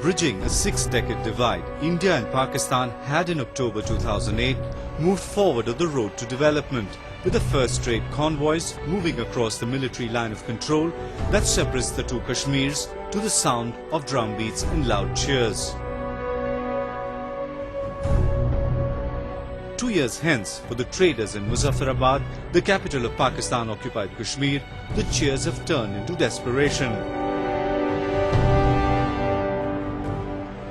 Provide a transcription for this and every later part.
Bridging a six-decade divide, India and Pakistan had in October 2008 moved forward on the road to development, with the first trade convoys moving across the military line of control that separates the two Kashmirs to the sound of drum beats and loud cheers. 2 years hence, for the traders in Muzaffarabad, the capital of Pakistan-occupied Kashmir, the cheers have turned into desperation.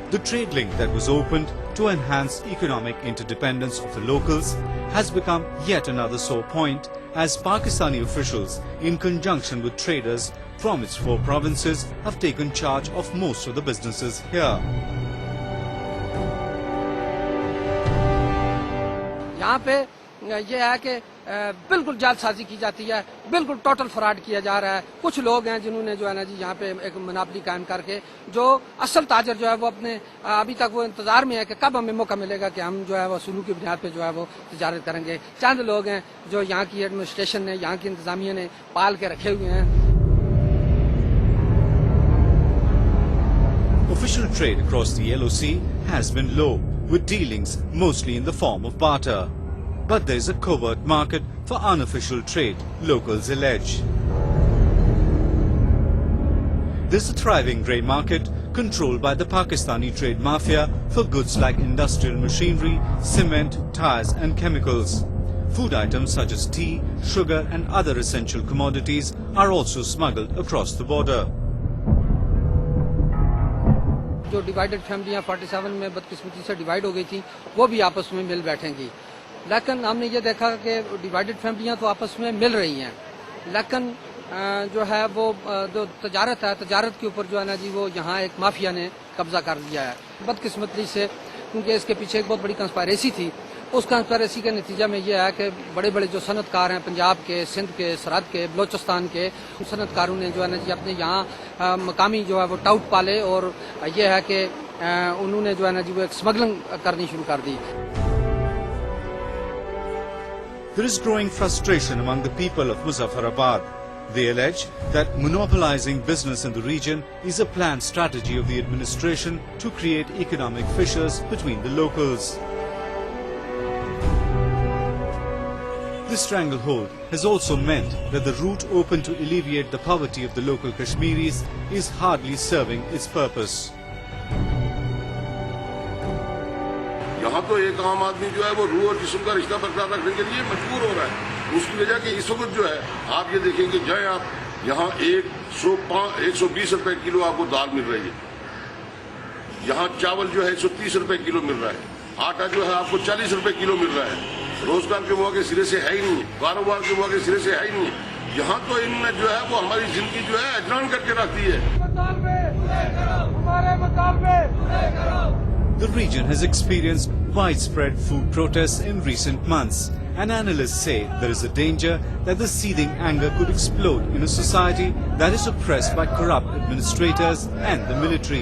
The trade link that was opened to enhance economic interdependence of the locals has become yet another sore point as Pakistani officials, in conjunction with traders from its 4 provinces, have taken charge of most of the businesses here. यहाँ पे ये है कि बिल्कुल जालसाजी की जाती है, बिल्कुल टोटल फ्रॉड किया जा रहा है। कुछ लोग हैं जिन्होंने जो है ना जी यहाँ पे एक मोनोपोली कायम करके जो असल ताजर जो है वो अपने अभी तक वो इंतजार में है कि कब हमें मौका मिलेगा कि हम जो है वो सुलूक की बुनियाद पे जो है वो तिजारत करेंगे। चंद लोग हैं जो यहाँ की एडमिनिस्ट्रेशन ने, यहाँ की इंतजामिया ने पाल के रखे हुए हैं। Official trade across the LOC has been low, with dealings mostly in the form of barter. But there is a covert market for unofficial trade, locals allege. There is a thriving grey market controlled by the Pakistani trade mafia for goods like industrial machinery, cement, tyres and chemicals. Food items such as tea, sugar and other essential commodities are also smuggled across the border. जो divided फैमिलियां 47 में बदकिस्मती से divide हो गई थी वो भी आपस में मिल बैठेंगी, लेकिन हमने ये देखा कि डिवाइडेड फैमिलियां तो आपस में मिल रही हैं, लेकिन जो है वो जो तजारत है, तजारत के ऊपर जो है ना जी वो यहाँ एक माफिया ने कब्जा कर लिया है बदकिस्मती से, क्योंकि इसके पीछे एक बहुत बड़ी कंस्पायरेसी थी। उस कंस्पायरेसी के नतीजा में ये है कि बड़े बड़े जो सनतकार हैं पंजाब के, सिंध के, सरहद के, बलोचिस्तान के, सनतकारों ने जो है ना जी अपने यहाँ मकामी जो है वो टाउट पाले और ये है कि उन्होंने जो है ना जी वो एक स्मगलिंग करनी शुरू कर दी। There is growing frustration among the people of Muzaffarabad. They allege that monopolizing business in the region is a planned strategy of the administration to create economic fissures between the locals. This stranglehold has also meant that the route open to alleviate the poverty of the local Kashmiris is hardly serving its purpose. यहाँ तो एक आम आदमी जो है वो रूह और जिस्म का रिश्ता बरकरार रखने के लिए मजबूर हो रहा है। उसकी वजह कि इस वक्त जो है आप ये देखेंगे जाए आप यहाँ 120 रुपए किलो आपको दाल मिल रही है, यहाँ चावल जो है 130 रुपए किलो मिल रहा है, आटा जो है आपको 40 रुपए किलो मिल रहा है। रोजगार के मौके सिरे से है ही नहीं, कारोबार के मौके सिरे से है ही नहीं। यहाँ तो इनमें जो है वो हमारी जिंदगी जो है अजरान करके रखती है। The region has experienced widespread food protests in recent months, and analysts say there is a danger that the seething anger could explode in a society that is oppressed by corrupt administrators and the military.